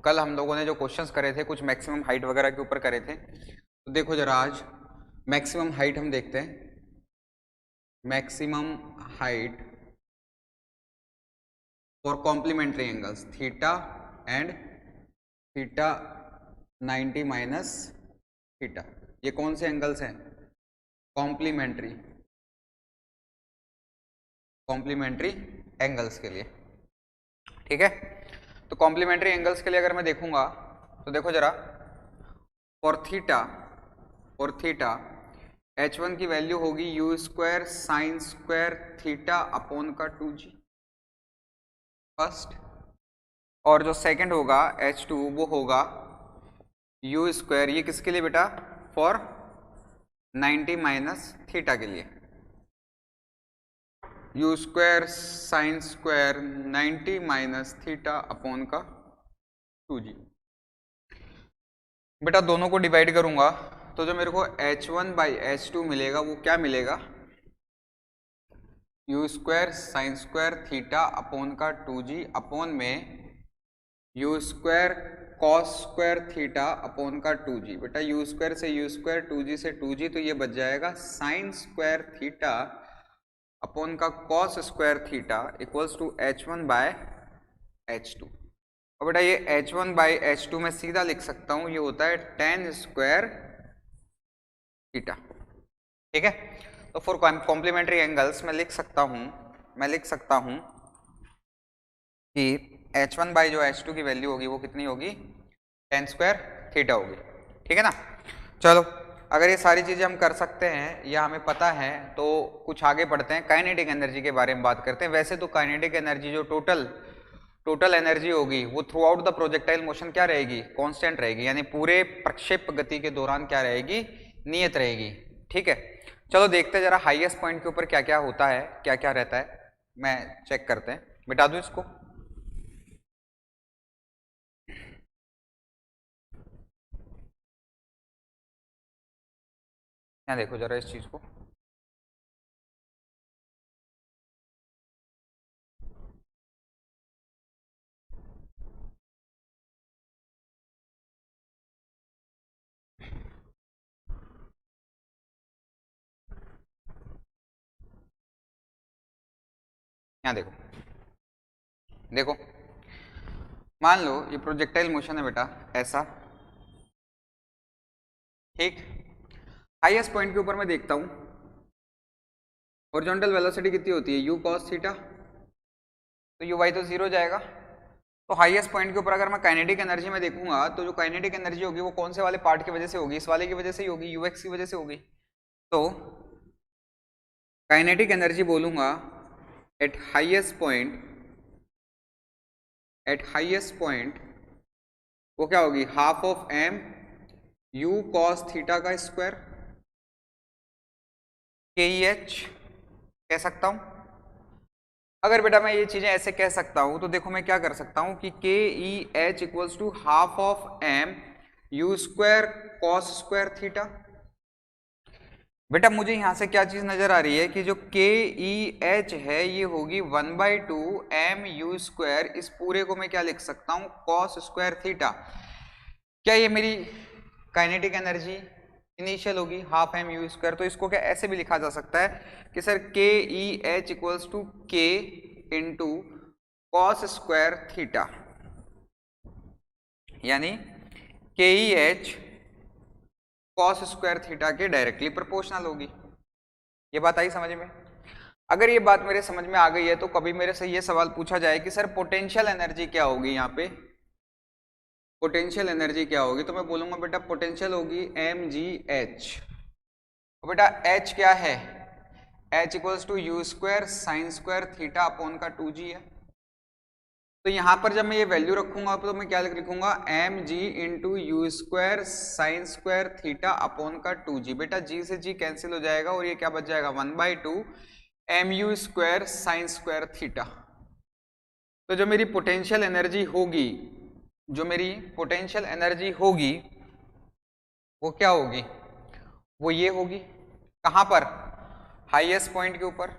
कल हम लोगों ने जो क्वेश्चंस करे थे कुछ मैक्सिमम हाइट वगैरह के ऊपर करे थे, तो देखो जरा आज मैक्सिमम हाइट हम देखते हैं। Maximum height for complementary angles theta and theta 90 minus theta, ये कौन से एंगल्स हैं? कॉम्प्लीमेंट्री एंगल्स के लिए, ठीक है। तो कॉम्प्लीमेंट्री एंगल्स के लिए अगर मैं देखूंगा तो देखो जरा, फॉर थीटा h1 की वैल्यू होगी you square sine square theta upon का 2g फर्स्ट, और जो सेकंड होगा h2 वो होगा यू स्क्वायर, ये किसके लिए बेटा? फॉर 90 माइनस थीटा के लिए, you square sine square 90 minus theta upon का 2g। बेटा दोनों को डिवाइड करूंगा तो जो मेरे को h1 बाई h2 मिलेगा वो क्या मिलेगा? U square sine square theta upon का 2g अपॉन में u square cos square theta upon का 2g। बेटा यू स्क्वायर से यू स्क्वायर 2g से 2g, तो ये बच जाएगा साइन स्क्वायर थीटा अपॉन का cos square theta equals to h1 by h2। और बेटा ये h1 बाई h2 में सीधा लिख सकता हूं, ये होता है tan स्क्वायर थीटा, ठीक है। तो फॉर कॉम्प्लीमेंट्री एंगल्स मैं लिख सकता हूं कि h1 बाई जो h2 की वैल्यू होगी वो कितनी होगी? tan स्क्वायर थीटा होगी, ठीक है ना। चलो अगर ये सारी चीजें हम कर सकते हैं या हमें पता है तो कुछ आगे बढ़ते हैं, काइनेटिक एनर्जी के बारे में बात करते हैं। वैसे तो काइनेटिक एनर्जी जो टोटल एनर्जी होगी वो through out the projectile motion क्या रहेगी? कांस्टेंट रहेगी, यानी पूरे प्रक्षेप गति के दौरान क्या रहेगी? नियत रहेगी, ठीक है। चलो देखते हैं जरा हाईएस्ट पॉइंट के ऊपर क्या क्या होता है, क्या क्या रहता है, मैं चेक करते हैं। मिटा दूं इसको, यहाँ देखो जरा इस चीज को, यहाँ देखो, देखो मान लो ये प्रोजेक्टाइल मोशन है बेटा ऐसा, ठीक। हाईएस्ट पॉइंट के ऊपर मैं देखता हूं हॉरिजॉन्टल वेलोसिटी कितनी होती है? यू कॉस थीटा, तो यू वाई तो जीरो जाएगा। तो हाईएस्ट पॉइंट के ऊपर अगर मैं काइनेटिक एनर्जी में देखूंगा तो जो काइनेटिक एनर्जी होगी वो कौन से वाले पार्ट की वजह से होगी? इस वाले की वजह से ही होगी, यूएक्स की वजह से होगी। तो काइनेटिक एनर्जी बोलूंगा एट हाईएस्ट पॉइंट वो क्या होगी? Half of m u cos theta का स्क्वायर के ई एच कह सकता हूं। अगर बेटा मैं ये चीजें ऐसे कह सकता हूं तो देखो मैं क्या कर सकता हूं कि k e h equals to half of m u square cos square theta. बेटा मुझे यहां से क्या चीज नजर आ रही है कि जो के ई एच है ये होगी 1/2 एम यू स्क्वायर, इस पूरे को मैं क्या लिख सकता हूं? Cos square theta. क्या ये मेरी काइनेटिक एनर्जी इनिशियल होगी हाफ एम यू स्क्वायर? तो इसको क्या ऐसे भी लिखा जा सकता है कि सर के ई एच इक्वल्स टू के इंटू कॉस स्क्वायर थीटा, यानी के e H cos square theta के डायरेक्टली प्रोपोर्शनल होगी। ये बात आई समझ में? अगर ये बात मेरे समझ में आ गई है तो कभी मेरे से ये सवाल पूछा जाए कि सर पोटेंशियल एनर्जी क्या होगी, यहाँ पे पोटेंशियल एनर्जी क्या होगी, तो मैं बोलूंगा बेटा पोटेंशियल होगी एम जी एच। बेटा एच क्या है? H equals to u square sine square theta upon का 2g है। तो यहां पर जब मैं ये वैल्यू रखूंगा तो मैं क्या लिखूंगा? M g into u square sine square theta upon का 2g। बेटा जी से जी कैंसिल हो जाएगा और ये क्या बच जाएगा? 1/2 m u square sine square theta. तो जो मेरी पोटेंशियल एनर्जी होगी वो क्या होगी? वो ये होगी, कहां पर? हाईएस्ट पॉइंट के ऊपर।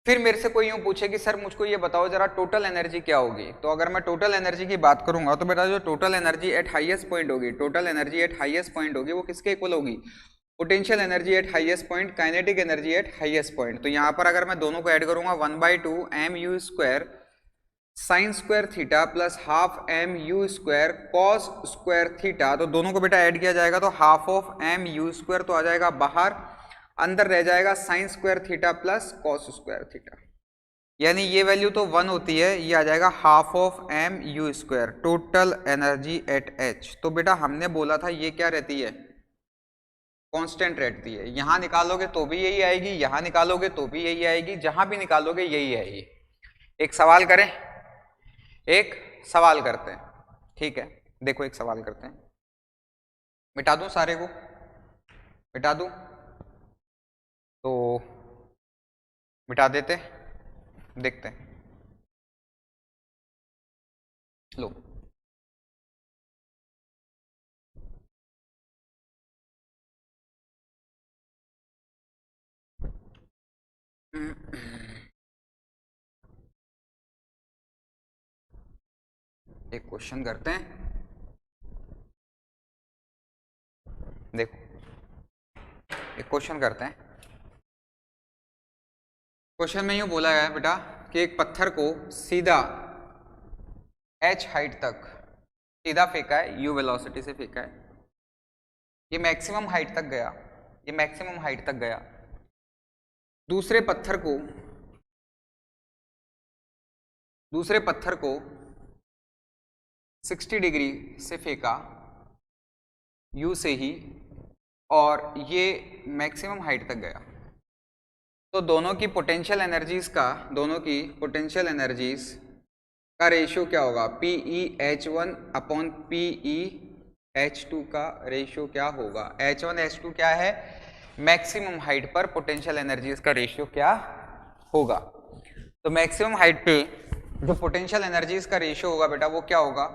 फिर मेरे से कोई यूं पूछे कि सर मुझको ये बताओ जरा टोटल एनर्जी क्या होगी, तो अगर मैं टोटल एनर्जी की बात करूंगा तो बेटा जो total energy at highest point होगी, total energy at highest point होगी वो किसके इक्वल होगी, potential energy at highest point, kinetic energy at highest point. तो यहाँ पर अगर मैं दोनों को ऐड करूंगा 1/2 mu square sine square theta plus half mu square cos square theta, तो दोनों को बेटा ऐड किया जाएगा तो हाफ ऑफ mu स्क्वायर तो आ जाएगा बाहर, अंदर रह जाएगा sine square theta plus cos square theta, यानी ये वैल्यू तो 1 होती है, ये आ जाएगा half of mu square total energy eight h। तो बेटा हमने बोला था ये क्या रहती है, कांस्टेंट रहती है, यहां निकालोगे तो भी यही आएगी, यहां निकालोगे तो भी यही आएगी, जहां भी निकालोगे यही आएगी। एक सवाल करें, एक सवाल करते हैं, ठीक है, देखो एक सवाल करते हैं, मिटा दूं सारे को, मिटा दूं तो मिटा देते, देखते हैं, लो एक क्वेश्चन करते हैं, देखो एक क्वेश्चन करते हैं। क्वेश्चन में यूं बोला गया है बेटा कि एक पत्थर को सीधा h हाइट तक सीधा फेंका है, u वेलोसिटी से फेंका है, ये मैक्सिमम हाइट तक गया, ये मैक्सिमम हाइट तक गया। दूसरे पत्थर को 60 डिग्री से फेंका u से ही, और ये मैक्सिमम हाइट तक गया। तो दोनों की पोटेंशियल एनर्जीज का रेशियो क्या होगा, PeH1 अपॉन PeH2 का रेशियो क्या होगा। H1 H2 क्या है, मैक्सिमम हाइट पर पोटेंशियल एनर्जीज का रेशियो क्या होगा। तो मैक्सिमम हाइट पे जो पोटेंशियल एनर्जीज का रेशियो होगा बेटा वो क्या होगा।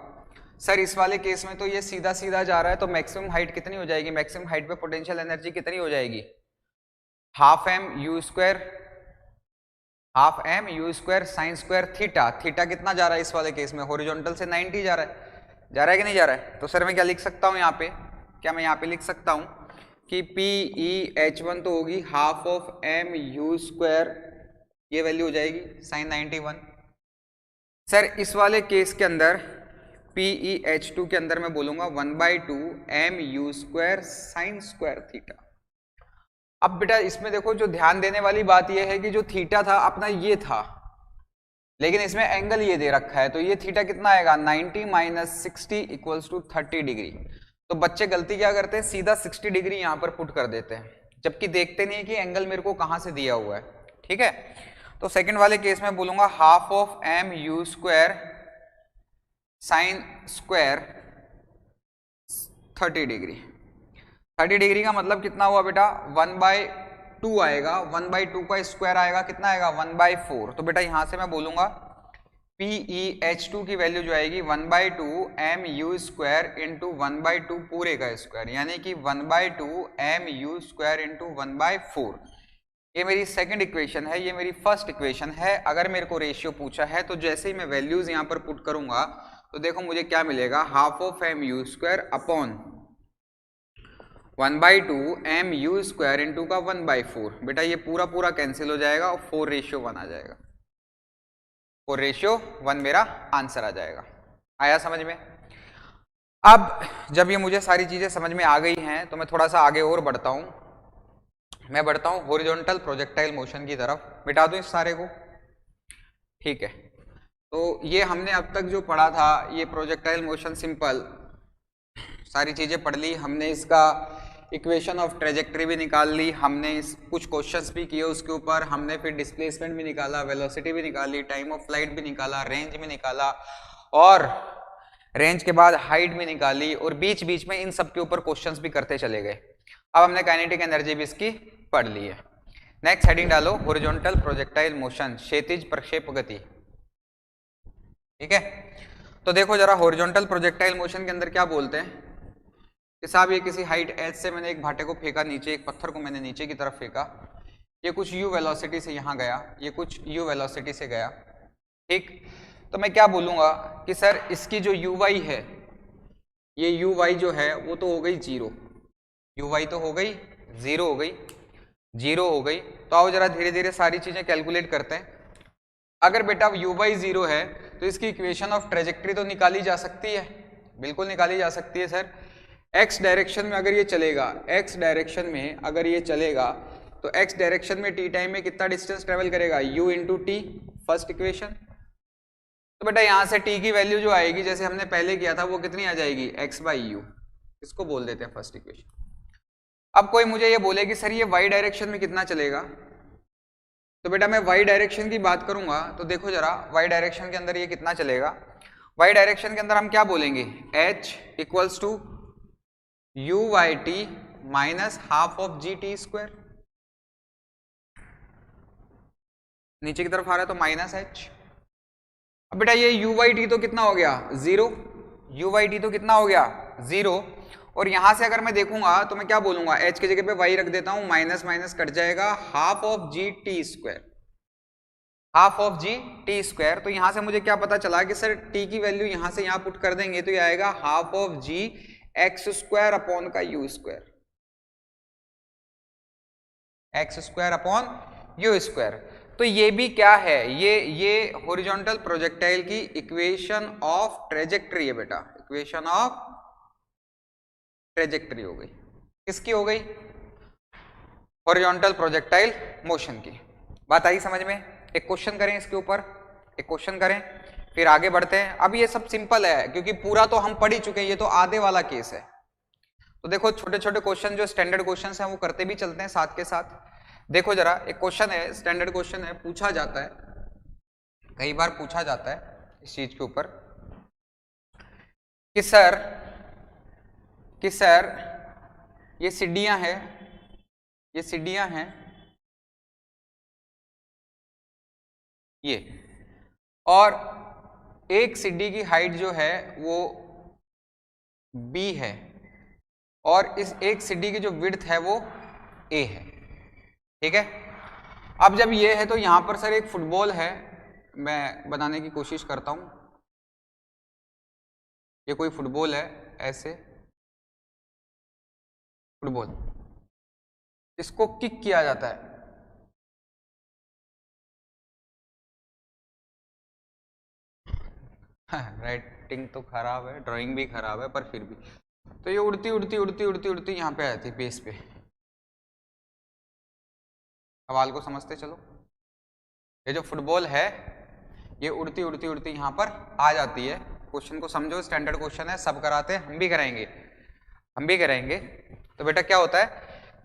सर इस वाले केस में तो ये सीधा सीधा जा रहा है, तो मैक्सिमम हाइट कितनी हो जाएगी, मैक्सिमम हाइट पे पोटेंशियल एनर्जी कितनी हो जाएगी, half mu square sine square theta. Theta कितना जा रहा है इस वाले केस में, हॉरिजॉन्टल से 90 जा रहा है कि नहीं जा रहा है। तो सर मैं क्या लिख सकता हूँ यहाँ पे, क्या मैं यहाँ पे लिख सकता हूँ कि PeH1 तो होगी हाफ ऑफ mu स्क्वायर, ये वैल्यू हो जाएगी साइन 91। सर इस वाले केस के अंदर PeH2 के अंदर मैं बोलूंगा 1/2 mu square sine square theta. अब बेटा इसमें देखो जो ध्यान देने वाली बात यह है कि जो थीटा था अपना ये था, लेकिन इसमें एंगल ये दे रखा है, तो ये थीटा कितना आएगा 90 माइनस 60 इक्वल्स टू 30 डिग्री। तो बच्चे गलती क्या करते हैं, सीधा 60 डिग्री यहां पर पुट कर देते हैं, जबकि देखते नहीं कि एंगल मेरे को कहां से दिया हुआ है, ठीक है। तो सेकंड वाले केस में बोलूंगा half of mu square sine square 30 degree. 30 degree का मतलब कितना हुआ बेटा 1/2 आएगा, 1/2 का स्क्वायर आएगा कितना आएगा 1/4। तो बेटा यहां से मैं बोलूंगा PeH2 की वैल्यू जो आएगी 1/2 mu स्क्वायर इंटू 1/2 पूरे का स्क्वायर, यानी कि 1/2 mu स्क्वायर इंटू 1/4। ये मेरी सेकंड इक्वेशन है, ये मेरी फर्स्ट इक्वेशन है। अगर मेरे को रेशियो पूछा है तो जैसे ही मैं वैल्यूज यहां पर पुट करूंगा तो देखो मुझे क्या मिलेगा, half of mu square upon 1/2 mu square into का 1/4। बेटा ये पूरा पूरा कैंसिल हो जाएगा और 4:1 आ जाएगा, 4:1 मेरा आंसर आ जाएगा। आया समझ में। अब जब ये मुझे सारी चीजें समझ में आ गई हैं तो मैं थोड़ा सा आगे और बढ़ता हूं, मैं बढ़ता हूं हॉरिजॉन्टल प्रोजेक्टाइल मोशन की तरफ। मिटा दूं इस सारे को, ठीक है। तो ये हमने अब तक जो पढ़ा था ये प्रोजेक्टाइल मोशन सिंपल सारी चीजें पढ़ ली हमने, इसका इक्वेशन ऑफ ट्रेजेक्टरी भी निकाल ली हमने, कुछ क्वेश्चंस भी किए उसके ऊपर हमने, फिर डिस्प्लेसमेंट भी निकाला, वेलोसिटी भी निकाली, टाइम ऑफ फ्लाइट भी निकाला, रेंज भी निकाला, और रेंज के बाद हाइट भी निकाली, और बीच बीच में इन सब के ऊपर क्वेश्चंस भी करते चले गए। अब हमने काइनेटिक एनर्जी भी इसकी पढ़ ली है। नेक्स्ट हेडिंग डालो, हॉरिजॉन्टल प्रोजेक्टाइल मोशन, क्षैतिज प्रक्षेप गति, ठीक है। तो देखो जरा हॉरिजॉन्टल प्रोजेक्टाइल मोशन के अंदर क्या बोलते हैं कि साहब ये किसी हाइट h से मैंने एक भाटे को फेंका नीचे, एक पत्थर को मैंने नीचे की तरफ फेंका, ये कुछ u वेलोसिटी से यहाँ गया, ये कुछ u वेलोसिटी से गया, ठीक। तो मैं क्या बोलूँगा कि सर इसकी जो uy है, ये uy जो है वो तो हो गई 0, uy तो हो गई 0 हो गई, 0 हो गई। तो आओ जरा धीरे धीरे सारी चीज़ें कैलकुलेट करते हैं। अगर बेटा uy 0 है तो इसकी इक्वेशन ऑफ ट्रेजेक्ट्री तो निकाली जा सकती है, बिल्कुल निकाली जा सकती है सर। x डायरेक्शन में अगर ये चलेगा, x डायरेक्शन में अगर ये चलेगा तो x डायरेक्शन में t टाइम में कितना डिस्टेंस ट्रेवल करेगा, u into T, first equation. तो बेटा यहाँ से t की वैल्यू जो आएगी जैसे हमने पहले किया था वो कितनी आ जाएगी, x बाई यू, इसको बोल देते हैं फर्स्ट इक्वेशन। अब कोई मुझे ये बोले कि सर ये y डायरेक्शन में कितना चलेगा, तो बेटा मैं y डायरेक्शन की बात करूंगा तो देखो जरा y डायरेक्शन के अंदर ये कितना चलेगा। y डायरेक्शन के अंदर हम क्या बोलेंगे, h equals to u by t minus half of g t square, नीचे की तरफ आ रहा है तो माइनस h। अब बेटा ये u बाई टी तो कितना हो गया 0, u बाई टी तो कितना हो गया 0, और यहां से अगर मैं देखूंगा तो मैं क्या बोलूंगा, h की जगह पे y रख देता हूं, माइनस माइनस कट जाएगा, half of g t square, half of g t square. तो यहां से मुझे क्या पता चला कि सर t की वैल्यू यहां से यहां पुट कर देंगे तो ये आएगा half of g x square upon का u square, x square upon u square. तो ये भी क्या है, ये हॉरिजॉन्टल प्रोजेक्टाइल की इक्वेशन ऑफ ट्रेजेक्ट्री है बेटा, इक्वेशन ऑफ ट्रेजेक्ट्री हो गई। किसकी हो गई, हॉरिजॉन्टल प्रोजेक्टाइल मोशन की। बात आई समझ में। एक क्वेश्चन करें इसके ऊपर, एक क्वेश्चन करें फिर आगे बढ़ते हैं। अब ये सब सिंपल है क्योंकि पूरा तो हम पढ़ ही चुके हैं, ये तो आधे वाला केस है। तो देखो छोटे छोटे क्वेश्चन जो स्टैंडर्ड क्वेश्चन हैं वो करते भी चलते हैं साथ के साथ। देखो जरा एक क्वेश्चन है, स्टैंडर्ड क्वेश्चन है, पूछा जाता है, कई बार पूछा जाता है इस चीज के ऊपर कि सर ये सीढ़ियां हैं, ये सीढ़ियां हैं ये, और एक सीढ़ी की हाइट जो है वो b है और इस एक सीढ़ी की जो विड्थ है वो a है, ठीक है। अब जब ये है तो यहां पर सर एक फुटबॉल है, मैं बनाने की कोशिश करता हूं। ये कोई फुटबॉल है, ऐसे फुटबॉल, इसको किक किया जाता है, राइटिंग तो खराब है, ड्राइंग भी खराब है, पर फिर भी तो ये उड़ती उड़ती उड़ती उड़ती उड़ती यहाँ पे आ जाती है बेस पे। सवाल को समझते चलो, ये जो फुटबॉल है ये उड़ती उड़ती उड़ती यहाँ पर आ जाती है। क्वेश्चन को समझो, स्टैंडर्ड क्वेश्चन है, सब कराते हैं, हम भी कराएंगे, हम भी कराएंगे। तो बेटा क्या होता है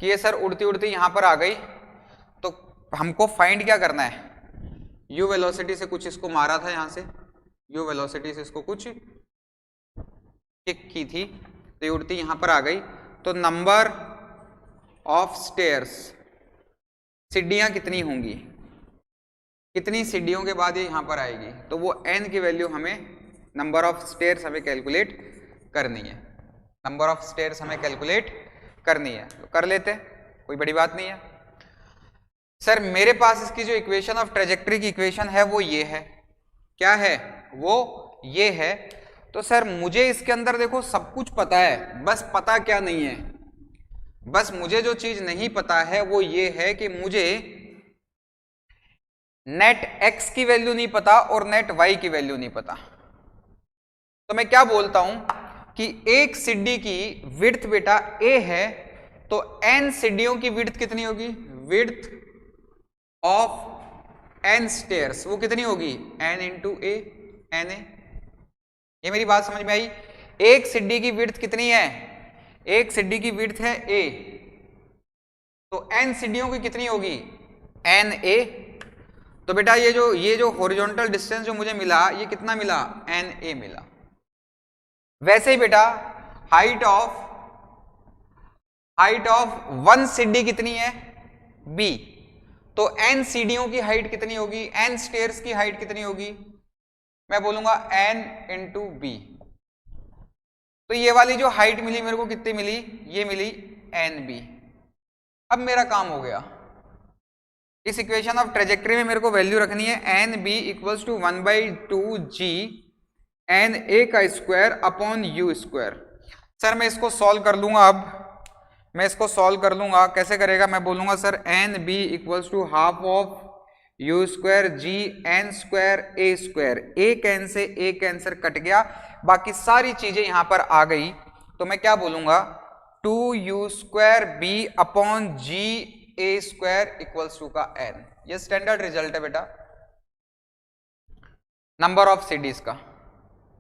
कि ये सर उड़ती उड़ती यहाँ पर आ गई, तो हमको फाइंड क्या करना है, u वेलोसिटी से कुछ इसको मारा था, यहाँ से u वेलोसिटी से इसको कुछ किक की थी, तो ये उड़ती यहाँ पर आ गई। तो नंबर ऑफ स्टेयर्स, सीढ़ियाँ कितनी होंगी, कितनी सीढ़ियों के बाद ये यहाँ पर आएगी, तो वो n की वैल्यू हमें, नंबर ऑफ स्टेयर्स हमें कैलकुलेट करनी है, नंबर ऑफ स्टेयर्स हमें कैलकुलेट करनी है। तो कर लेते हैं, कोई बड़ी बात नहीं है। सर मेरे पास इसकी जो इक्वेशन ऑफ ट्रेजेक्ट्री की इक्वेशन है वो ये है, क्या है वो ये है। तो सर मुझे इसके अंदर देखो सब कुछ पता है, बस पता क्या नहीं है, बस मुझे जो चीज नहीं पता है वो ये है कि मुझे नेट x की वैल्यू नहीं पता और नेट y की वैल्यू नहीं पता। तो मैं क्या बोलता हूं कि एक सीढ़ी की विड्थ बेटा a है, तो n सीढ़ियों की विड्थ कितनी होगी, विड्थ ऑफ n स्टेयर्स वो कितनी होगी, n इंटू a, na। ये मेरी बात समझ में आई। एक सीढ़ी की विड्थ कितनी है, एक सीढ़ी की विड्थ है a, तो n सीढ़ियों की कितनी होगी, na। तो बेटा ये जो हॉरिजॉन्टल डिस्टेंस जो मुझे मिला ये कितना मिला, na मिला। वैसे ही बेटा हाइट ऑफ वन सीढ़ी कितनी है, b, तो n सीढ़ियों की हाइट कितनी होगी, n स्टेयर्स की हाइट कितनी होगी, मैं बोलूंगा n इंटू बी। तो ये वाली जो हाइट मिली मेरे को कितनी मिली, ये मिली nb। अब मेरा काम हो गया, इस इक्वेशन ऑफ ट्रेजेक्ट्री में मेरे को वैल्यू रखनी है n b equals to 1/2 g n a का square upon u square. Sir मैं इसको सॉल्व कर लूंगा, अब मैं इसको सॉल्व कर लूंगा, कैसे करेगा, मैं बोलूंगा sir n b equals to half of u square g n square a square, एक एन से एक आंसर कट गया, बाकी सारी चीजें यहां पर आ गई, तो मैं क्या बोलूंगा 2u square b upon g a square equals to का एन। ये स्टैंडर्ड रिजल्ट है बेटा नंबर ऑफ सीडीज का,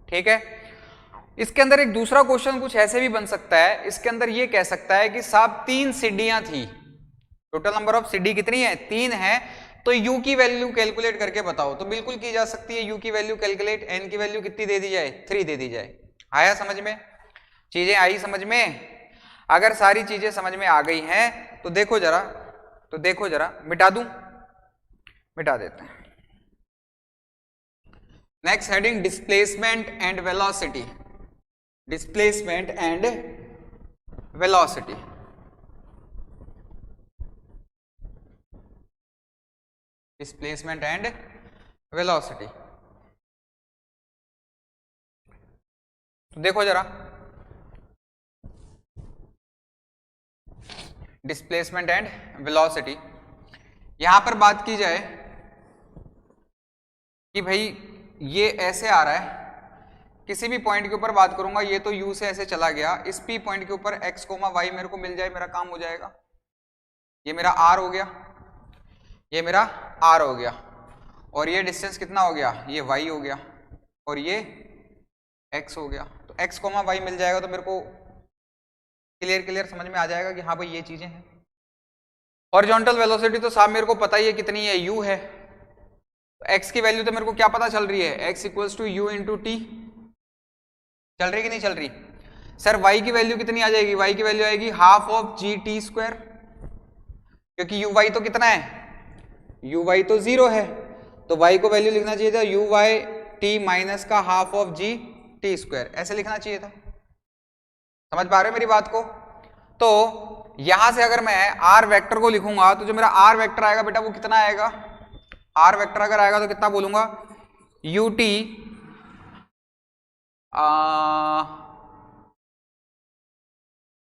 ठीक है। इसके अंदर एक दूसरा क्वेश्चन कुछ ऐसे भी बन सकता है, इसके अंदर ये कह सकता है कि साहब 3 सीढ़ियां थी, टोटल नंबर ऑफ सीढ़ी कितनी है 3 है, तो u की वैल्यू कैलकुलेट करके बताओ, तो बिल्कुल की जा सकती है u की वैल्यू कैलकुलेट, n की वैल्यू कितनी दे दी जाए 3 दे दी जाए। आया समझ में, चीजें आई समझ में? अगर सारी चीजें समझ में आ गई हैं तो देखो जरा, मिटा दूं, मिटा देते हैं। Next heading displacement and velocity, displacement and velocity. Displacement and velocity, तो देखो जरा, डिस्प्लेसमेंट एंड वेलोसिटी, यहां पर बात की जाए कि भाई ये ऐसे आ रहा है, किसी भी पॉइंट के ऊपर बात करूंगा, ये तो u से ऐसे चला गया, इस p पॉइंट के ऊपर x, y मेरे को मिल जाए, मेरा काम हो जाएगा। ये मेरा r हो गया, ये मेरा r हो गया, और ये डिस्टेंस कितना हो गया, ये y हो गया, और ये x हो गया, तो x, y मिल जाएगा, तो मेरे को क्लियर समझ में आ जाएगा कि हाँ भाई ये चीजें हैं। हॉरिजॉन्टल वेलोसिटी तो साहब मेरे को पता ही है कितनी है, u है, तो x की वैल्यू तो मेरे को क्या पता चल रही है, x equals to u into t, चल रही कि नहीं चल रही? सर y की वैल्यू कितनी आ जाएगी, y की वैल्यू आएगी half of g t square, क्योंकि u y तो कितना है, u y तो 0 है, तो y को वैल्यू लिखना चाहिए था u y t माइनस का half of g t square, ऐसे लिखना चाहिए था। समझ पा रहे हो मेरी बात को? तो यहां से अगर मैं r वेक्टर को लिखूंगा तो जो मेरा r वेक्टर आएगा बेटा वो कितना आएगा, r वेक्टर अगर आएगा तो कितना बोलूंगा ut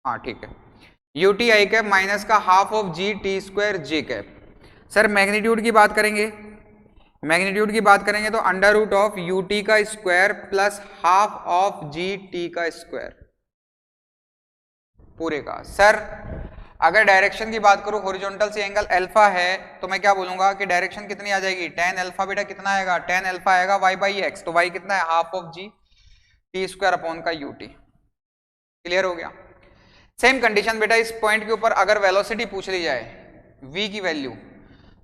हाँ ठीक है, ut आई कैप माइनस का half of g t square J cap. Sir magnitude की बात करेंगे, मैग्नीट्यूड की बात करेंगे तो अंडर रूट ऑफ ut का square plus half of g t का स्क्वायर पूरे का। सर अगर डायरेक्शन की बात करूं, हॉरिजॉन्टल से एंगल अल्फा है, तो मैं क्या बोलूंगा कि डायरेक्शन कितनी आ जाएगी, tan अल्फा बेटा कितना आएगा, tan अल्फा आएगा y बाई एक्स, तो y कितना है half of g t square upon का ut। क्लियर हो गया? सेम कंडीशन बेटा इस पॉइंट के ऊपर अगर वेलोसिटी पूछ ली जाए v की वैल्यू,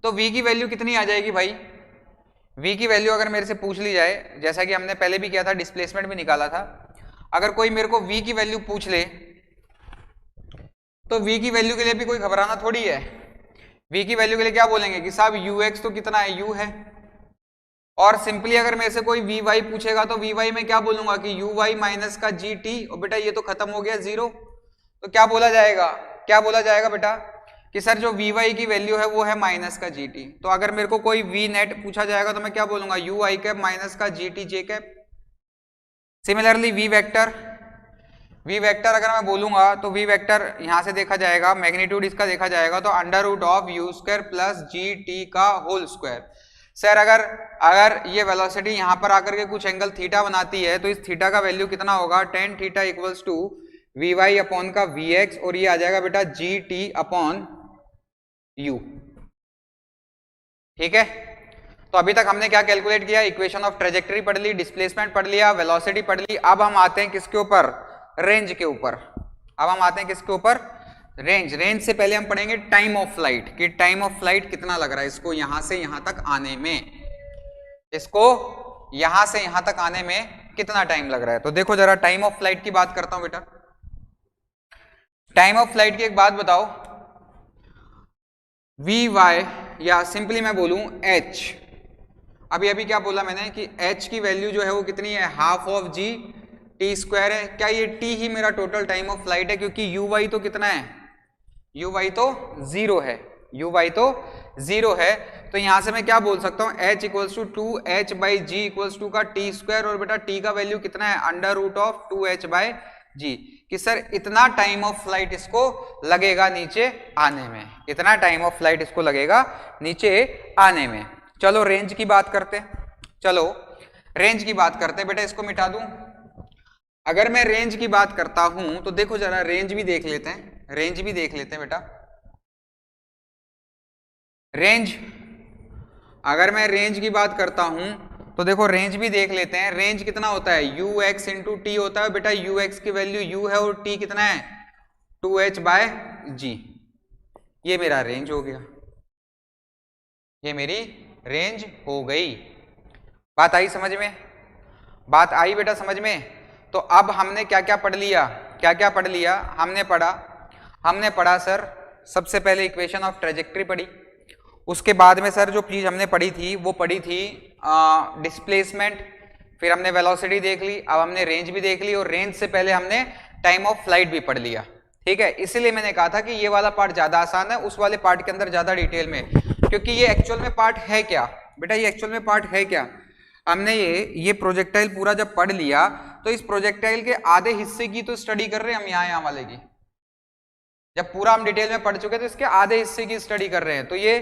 तो v की वैल्यू कितनी आ जाएगी भाई, v की वैल्यू अगर मेरे से पूछ ली जाए, जैसा कि हमने पहले भी किया था, डिस्प्लेसमेंट भी निकाला था, अगर कोई मेरे को v की वैल्यू पूछ ले तो v की वैल्यू के लिए भी कोई घबराना थोड़ी है, v की वैल्यू के लिए क्या बोलेंगे कि साहब ux तो कितना है, u है, और सिंपली अगर मेरे से कोई vy पूछेगा तो vy में क्या बोलूंगा कि uy माइनस का gt, और बेटा ये तो खत्म हो गया 0, तो क्या बोला जाएगा बेटा कि सर जो vy की वैल्यू है वो है माइनस का gt, तो अगर मेरे को कोई v नेट पूछा जाएगा तो मैं क्या बोलूंगा ui कैप माइनस का gt j cap. Similarly v vector अगर मैं बोलूंगा तो v वेक्टर यहां से देखा जाएगा, मैग्नीट्यूड इसका देखा जाएगा तो under root of u square plus g t का होल स्क्वायर। सर अगर ये वेलोसिटी यहां पर आकर के कुछ एंगल थीटा बनाती है तो इस थीटा का वैल्यू कितना होगा, tan theta equals to v y upon का वी एक्स, और ये आ जाएगा बेटा जी टी अपॉन यू। ठीक है, तो अभी तक हमने क्या कैलकुलेट किया, इक्वेशन ऑफ ट्रेजेक्टरी पढ़ ली, डिस्प्लेसमेंट पढ़ लिया, वेलोसिटी पढ़ ली। अब हम आते हैं किसके ऊपर, रेंज के ऊपर। अब हम आते हैं किसके ऊपर, रेंज से पहले हम पढ़ेंगे टाइम ऑफ फ्लाइट, कि टाइम ऑफ फ्लाइट कितना लग रहा है इसको यहां से यहां तक आने में, इसको यहां से यहां तक आने में कितना टाइम लग रहा है। तो देखो जरा टाइम ऑफ फ्लाइट की बात करता हूं बेटा। टाइम ऑफ फ्लाइट की एक बात बताओ, वी वाई या सिंपली मैं बोलूं एच, अभी क्या बोला मैंने कि h की वैल्यू जो है वो कितनी है, half of g t square है। क्या ये t ही मेरा टोटल टाइम ऑफ फ्लाइट है, क्योंकि यू वाई तो कितना है, यू वाई तो 0 है। यू वाई तो 0 है, तो यहां से मैं क्या बोल सकता हूं, h equals to 2h by g equals to का टी स्क्वायर, और बेटा t का वैल्यू कितना है, under root of 2h by g, कि सर इतना टाइम ऑफ फ्लाइट इसको लगेगा नीचे आने में, इतना टाइम ऑफ फ्लाइट इसको लगेगा नीचे आने में। चलो रेंज की बात करते हैं, चलो रेंज की बात करते हैं, बेटा इसको मिटा दूं। अगर मैं रेंज की बात करता हूं तो देखो जरा रेंज भी देख लेते हैं, रेंज भी देख लेते हैं बेटा। रेंज, अगर मैं रेंज की बात करता हूं तो देखो रेंज भी देख लेते हैं। रेंज कितना होता है, यू एक्स इंटू टी होता है बेटा, यू एक्स की वैल्यू यू है और टी कितना है 2h बाय जी। ये मेरा रेंज हो गया, ये मेरी रेंज हो गई। बात आई समझ में, बात आई बेटा समझ में। तो अब हमने क्या क्या पढ़ लिया, क्या क्या पढ़ लिया, हमने पढ़ा सर सबसे पहले इक्वेशन ऑफ ट्रेजेक्ट्री पढ़ी, उसके बाद में सर जो चीज हमने पढ़ी थी वो पढ़ी थी डिस्प्लेसमेंट, फिर हमने वेलोसिटी देख ली, अब हमने रेंज भी देख ली, और रेंज से पहले हमने टाइम ऑफ फ्लाइट भी पढ़ लिया। ठीक है, इसीलिए मैंने कहा था कि ये वाला पार्ट ज्यादा आसान है, उस वाले पार्ट के अंदर ज्यादा डिटेल में, क्योंकि ये एक्चुअल में पार्ट है क्या बेटा, ये एक्चुअल में पार्ट है क्या। हमने ये प्रोजेक्टाइल पूरा जब पढ़ लिया तो इस प्रोजेक्टाइल के आधे हिस्से की तो स्टडी कर रहे हैं हम, यहाँ वाले की जब पूरा हम डिटेल में पढ़ चुके तो इसके आधे हिस्से की स्टडी कर रहे हैं। तो ये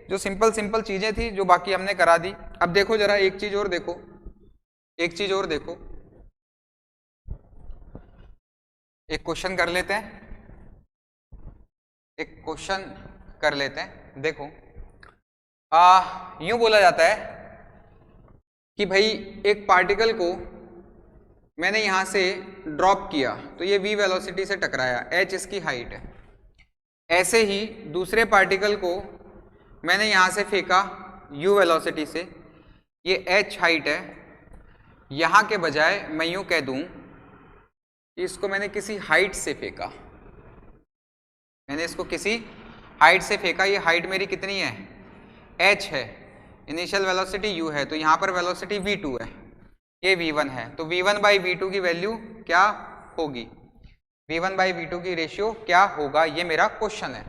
जो सिंपल चीजें थी जो बाकी हमने करा दी। अब देखो जरा एक चीज और देखो, एक चीज और देखो, एक क्वेश्चन कर लेते हैं, एक क्वेश्चन कर लेते हैं। देखो यूं बोला जाता है कि भाई एक पार्टिकल को मैंने यहां से ड्रॉप किया तो ये v वेलोसिटी से टकराया, h इसकी हाइट है। ऐसे ही दूसरे पार्टिकल को मैंने यहां से फेंका u वेलोसिटी से, ये h हाइट है। यहां के बजाय मैं यूं कह दूं कि इसको मैंने किसी हाइट से फेंका, मैंने इसको किसी हाइट से फेंका, ये हाइट मेरी कितनी है h है, इनिशियल वेलोसिटी u है, तो यहाँ पर वेलोसिटी v2 है, ये v1 है, तो v1 बाई v2 की वैल्यू क्या होगी, v1 बाई v2 की रेशियो क्या होगा, ये मेरा क्वेश्चन है।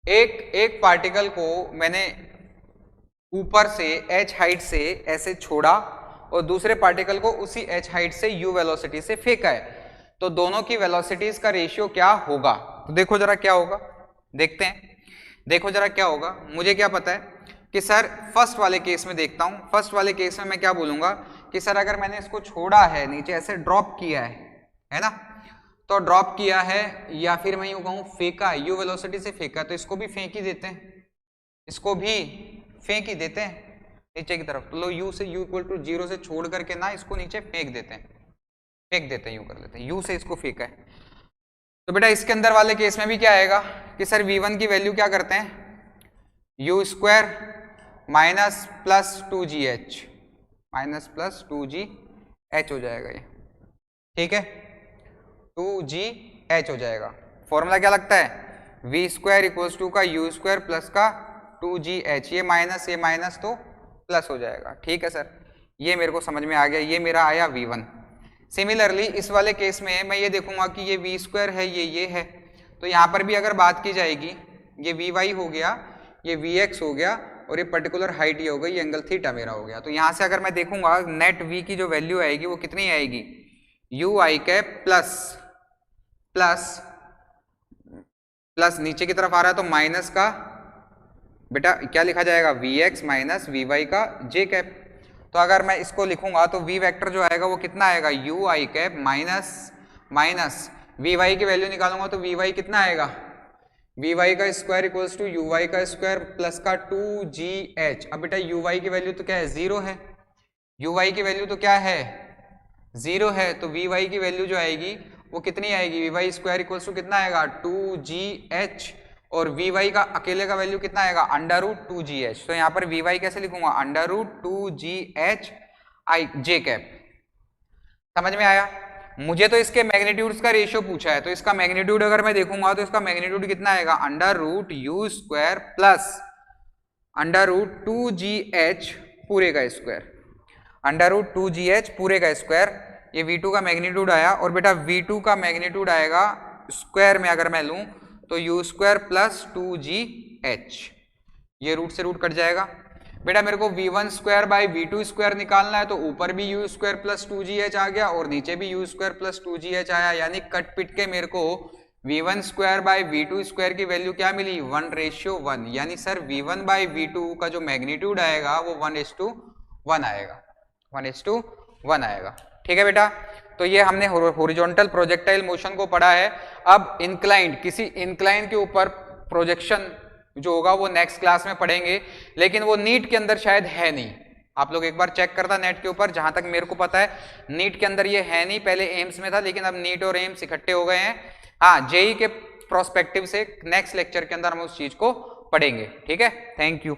एक पार्टिकल को मैंने ऊपर से h हाइट से ऐसे छोड़ा और दूसरे पार्टिकल को उसी h हाइट से u वेलोसिटी से फेंका है, तो दोनों की वेलोसिटीज का रेशियो क्या होगा। तो देखो जरा क्या होगा, देखते हैं, देखो जरा क्या होगा। मुझे क्या पता है कि सर फर्स्ट वाले केस में देखता हूं, फर्स्ट वाले केस में मैं क्या बोलूंगा कि सर अगर मैंने इसको छोड़ा है नीचे ऐसे ड्रॉप किया है ना, तो ड्रॉप किया है या फिर मैं यूं कहूं फेंका, यू वेलोसिटी से फेंका, तो इसको भी फेंक ही देते हैं, इसको भी फेंक ही देते हैं नीचे की तरफ। तो लो u से u इक्वल टू 0 से छोड़ करके ना इसको नीचे फेंक देते हैं, फेंक देते हैं, यूं कर लेते हैं, u से इसको फेंका है। तो बेटा इसके अंदर वाले केस में भी क्या आएगा कि सर v1 की वैल्यू क्या करते हैं, u square minus plus 2gh, minus plus 2gh हो जाएगा ये, ठीक है, 2gh हो जाएगा। फॉर्मूला क्या लगता है, v स्क्वायर इक्वल्स टू का u स्क्वायर प्लस का 2gh, ये माइनस तो प्लस हो जाएगा। ठीक है सर, ये मेरे को समझ में आ गया, ये मेरा आया v1। सिमिलरली इस वाले केस में मैं ये देखूंगा कि ये v स्क्वायर है, ये है, तो यहाँ पर भी अगर बात की जाएगी ये vy हो गया, ये vx हो गया, और ये पर्टिकुलर हाइट ये हो गई, ये एंगल थीटा मेरा हो गया। तो यहाँ से अगर मैं देखूंगा नेट v की जो वैल्यू आएगी वो कितनी आएगी, you I cap plus plus plus नीचे की तरफ आ रहा है तो माइनस का बेटा क्या लिखा जाएगा, vx माइनस vy का j कैप। तो अगर मैं इसको लिखूंगा तो v वेक्टर जो आएगा वो कितना आएगा, you I cap minus minus vy की वैल्यू निकालूंगा तो vy कितना आएगा, vy का स्क्वायर इक्वल्स टू uy का स्क्वायर प्लस का 2gh। अब बेटा uy की वैल्यू तो क्या है, 0 है, uy की वैल्यू तो क्या है 0 है, तो vy की वैल्यू जो आएगी वो कितनी आएगी, vy स्क्वायर इक्वल्स टू कितना आएगा 2gh, और vy का अकेले का वैल्यू कितना आएगा अंडर रूट 2gh। तो यहाँ पर vy कैसे लिखूंगा, अंडर रूट 2gh आई जे कैप। समझ में आया। मुझे तो इसके मैग्नीट्यूड्स का रेशियो पूछा है, तो इसका मैग्नीट्यूड अगर मैं देखूंगा तो इसका मैग्नीट्यूड कितना आएगा, under root u square plus under root 2gh पूरे का स्क्वायर, अंडर रूट 2gh पूरे का स्क्वायर, ये v2 का मैग्नीट्यूड आया। और बेटा v2 का मैग्नीट्यूड आएगा स्क्वायर में अगर मैं लूं तो you square plus 2gh H, ये रूट से रूट कट जाएगा। बेटा मेरे को v1 square by v2 square निकालना है, तो ऊपर भी u स्क्वायर प्लस 2gh आ गया और नीचे भी u स्क्वायर प्लस 2gh आया, यानी कट पिट के मेरे को v1 square by v2 square की वैल्यू क्या मिली 1:1, यानी सर v1 बाई v2 का जो मैग्नीट्यूड आएगा वो 1:1 आएगा, 1:1 आएगा। ठीक है बेटा, तो ये हमने हॉरिजॉन्टल प्रोजेक्टाइल मोशन को पढ़ा है। अब इंक्लाइंड, किसी इंक्लाइन के ऊपर प्रोजेक्शन जो होगा वो नेक्स्ट क्लास में पढ़ेंगे, लेकिन वो नीट के अंदर शायद है नहीं। आप लोग एक बार चेक करता नेट के ऊपर, जहां तक मेरे को पता है नीट के अंदर ये है नहीं, पहले एम्स में था लेकिन अब नीट और एम्स इकट्ठे हो गए हैं। हाँ, जेई के प्रोस्पेक्टिव से नेक्स्ट लेक्चर के अंदर हम उस चीज को पढ़ेंगे। ठीक है, थैंक यू।